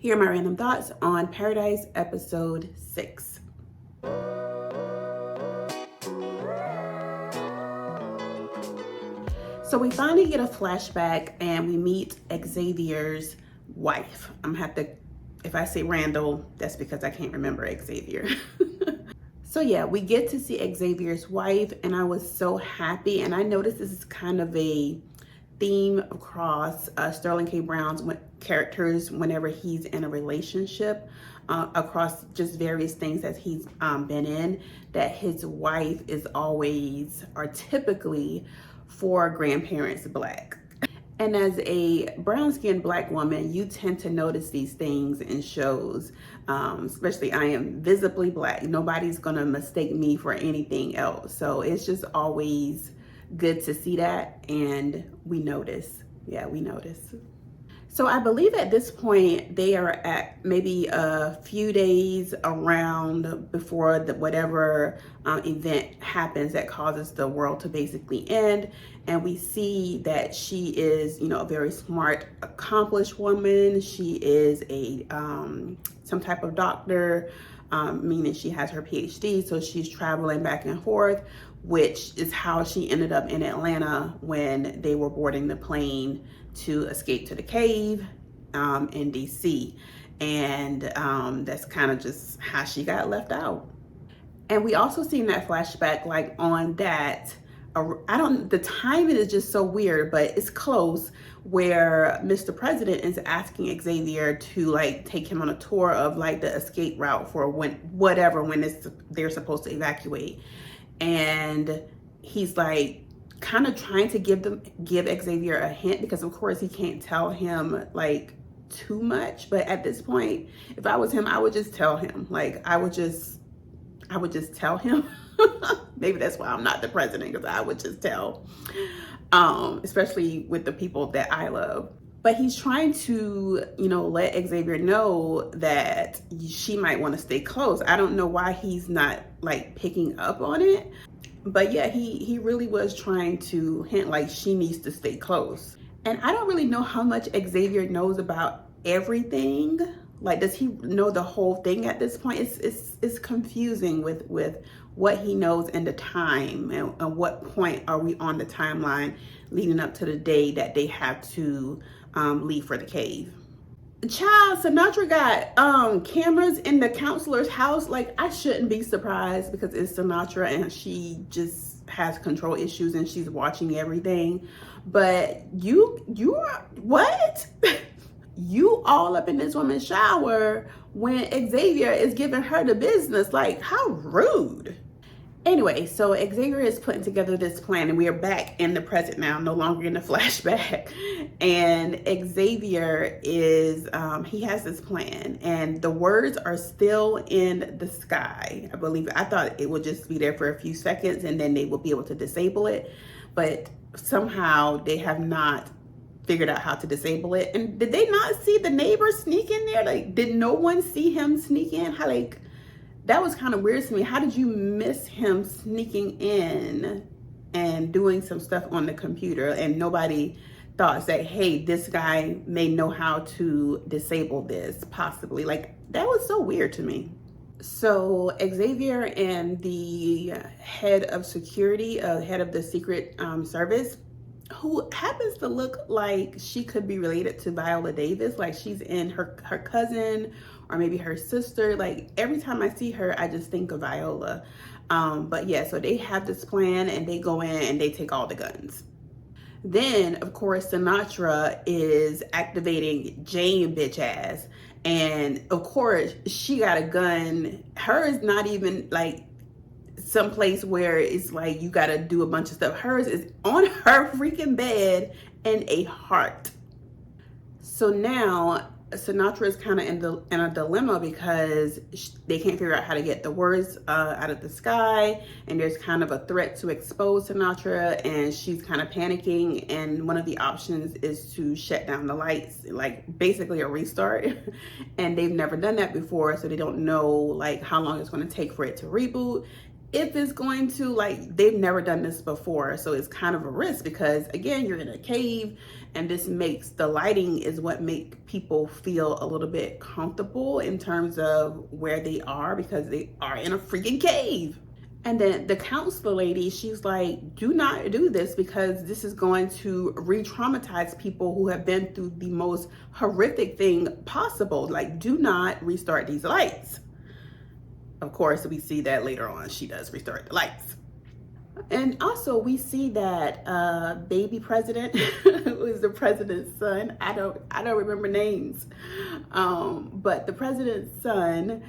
Here are my random thoughts on Paradise episode 6. So we finally get a flashback and we meet Xavier's wife. I'm gonna have to, if I say Randall, that's because I can't remember Xavier. So yeah, we get to see Xavier's wife, and I was so happy. And I noticed this is kind of a theme across Sterling K. Brown's characters whenever he's in a relationship, across just various things that he's been in, that his wife is always or typically for grandparents Black. And as a brown-skinned Black woman, you tend to notice these things in shows, especially I am visibly Black. Nobody's gonna mistake me for anything else. So it's just always good to see that, and we notice. Yeah, we notice. So I believe at this point they are at maybe a few days around before whatever event happens that causes the world to basically end. And we see that she is, a very smart, accomplished woman. She is a some type of doctor, meaning she has her PhD. So she's traveling back and forth, which is how she ended up in Atlanta when they were boarding the plane to escape to the cave in DC. And that's kind of just how she got left out. And we also seen that flashback, like on that, the timing is just so weird, but it's close, where Mr. President is asking Xavier to like take him on a tour of like the escape route for when they're supposed to evacuate. And he's like kind of trying to give Xavier a hint, because of course he can't tell him like too much. But at this point, if I was him, I would just tell him. Like I would just tell him. Maybe that's why I'm not the president, because I would just tell, especially with the people that I love. But he's trying to, let Xavier know that she might want to stay close. I don't know why he's not like picking up on it. But yeah, he really was trying to hint like she needs to stay close. And I don't really know how much Xavier knows about everything. Like, does he know the whole thing at this point? It's confusing with what he knows and the time, and what point are we on the timeline leading up to the day that they have to leave for the cave. Child, Sinatra got cameras in the counselor's house. Like, I shouldn't be surprised, because it's Sinatra and she just has control issues and she's watching everything. But you are what? You all up in this woman's shower when Xavier is giving her the business. Like, how rude. Anyway, so Xavier is putting together this plan, and we are back in the present now, no longer in the flashback. And Xavier is, he has this plan, and the words are still in the sky. I believe, I thought it would just be there for a few seconds and then they will be able to disable it. But somehow they have not figured out how to disable it. And did they not see the neighbor sneak in there? Like, did no one see him sneak in? How, like, that was kind of weird to me. How did you miss him sneaking in and doing some stuff on the computer, and nobody thought that, hey, this guy may know how to disable this possibly? Like, that was so weird to me. So Xavier and the head of security, head of the Secret Service, who happens to look like she could be related to Viola Davis, like she's in her cousin or maybe her sister. Like, every time I see her, I just think of Viola. But yeah, so they have this plan, and they go in and they take all the guns. Then, of course, Sinatra is activating Jane bitch ass. And of course, she got a gun. Hers not even like someplace where it's like you gotta do a bunch of stuff. Hers is on her freaking bed in a heart. So now Sinatra is kind of in a dilemma, because they can't figure out how to get the words out of the sky, and there's kind of a threat to expose Sinatra, and she's kind of panicking. And one of the options is to shut down the lights, like basically a restart. And they've never done that before, so they don't know like how long it's going to take for it to reboot. if it's going to, like, they've never done this before, so it's kind of a risk because again, you're in a cave, and this makes the lighting is what make people feel a little bit comfortable in terms of where they are, because they are in a freaking cave. And then the counselor lady, she's like, do not do this because this is going to re-traumatize people who have been through the most horrific thing possible. Like, do not restart these lights. Of course, we see that later on, she does restart the lights. And also we see that baby president, who is the president's son, I don't remember names, but the president's son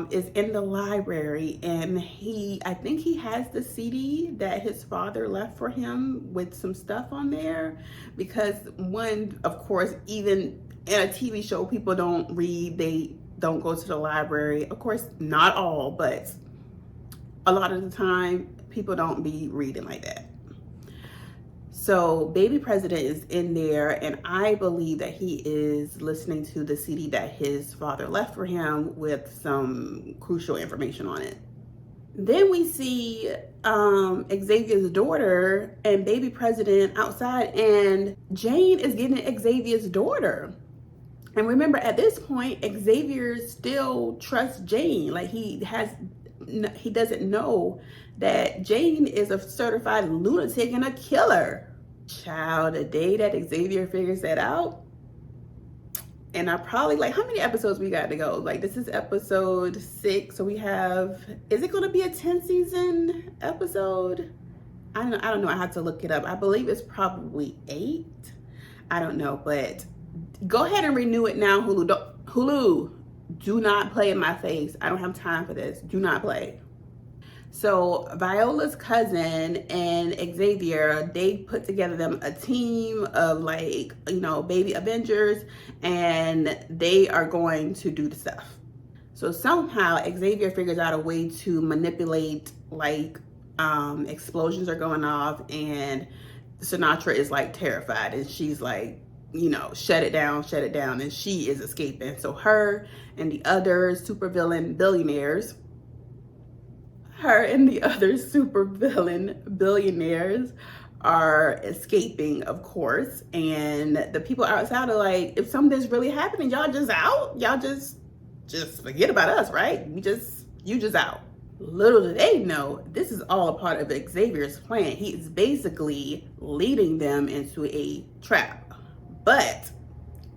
is in the library, and I think he has the CD that his father left for him with some stuff on there, because one, of course, even in a TV show, people don't read, they don't go to the library. Of course, not all, but a lot of the time, people don't be reading like that. So baby president is in there, and I believe that he is listening to the CD that his father left for him with some crucial information on it. Then we see Xavier's daughter and baby president outside, and Jane is getting Xavier's daughter. And remember, at this point, Xavier still trusts Jane. Like, he doesn't know that Jane is a certified lunatic and a killer. Child, the day that Xavier figures that out, and I probably, like, how many episodes we got to go? Like, this is episode 6, so we have, is it going to be a 10-season episode? I don't know. I have to look it up. I believe it's probably 8. I don't know, but go ahead and renew it now, Hulu. Hulu, do not play in my face. I don't have time for this. Do not play. So Viola's cousin and Xavier, they put together them a team of, like, you know, baby Avengers, and they are going to do the stuff. So somehow Xavier figures out a way to manipulate, like, explosions are going off, and Sinatra is, like, terrified, and she's like, you know, shut it down, and she is escaping. So her and the other supervillain billionaires are escaping, of course, and the people outside are like, if something's really happening, y'all just out? Y'all just forget about us, right? You just out. Little do they know, this is all a part of Xavier's plan. He is basically leading them into a trap, but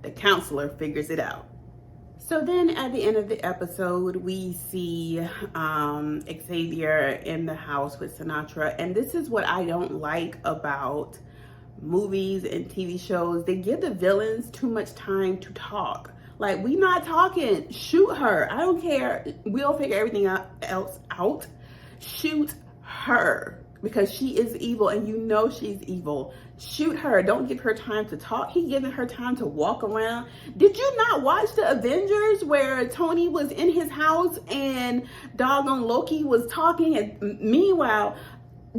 the counselor figures it out. So then at the end of the episode, we see Xavier in the house with Sinatra. And this is what I don't like about movies and TV shows. They give the villains too much time to talk. Like, we not talking. Shoot her. I don't care. We'll figure everything else out. Shoot her. Because she is evil, and you know she's evil. Shoot her. Don't give her time to talk. He giving her time to walk around. Did you not watch the Avengers where Tony was in his house and doggone Loki was talking, and meanwhile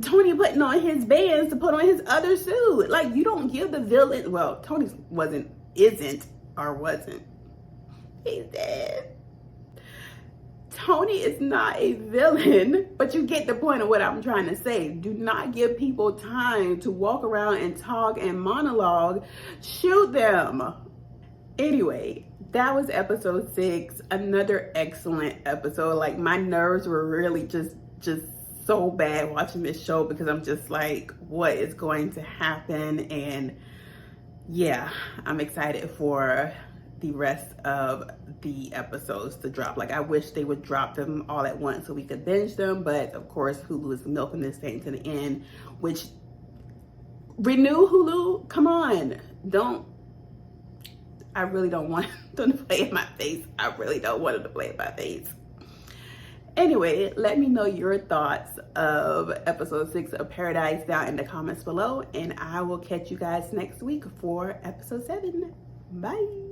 Tony putting on his bands to put on his other suit? Like, you don't give the villain, well, Tony wasn't. He's dead. Tony is not a villain, but you get the point of what I'm trying to say. Do not give people time to walk around and talk and monologue. Shoot them. Anyway, that was episode 6. Another excellent episode. Like, my nerves were really just so bad watching this show, because I'm just like, what is going to happen? And yeah, I'm excited for the rest of the episodes to drop. Like, I wish they would drop them all at once so we could binge them, but of course Hulu is milking this thing to the end, which, renew Hulu, come on. I really don't want them to play in my face. I really don't want them to play in my face. Anyway, let me know your thoughts of episode 6 of Paradise down in the comments below, and I will catch you guys next week for episode 7. Bye.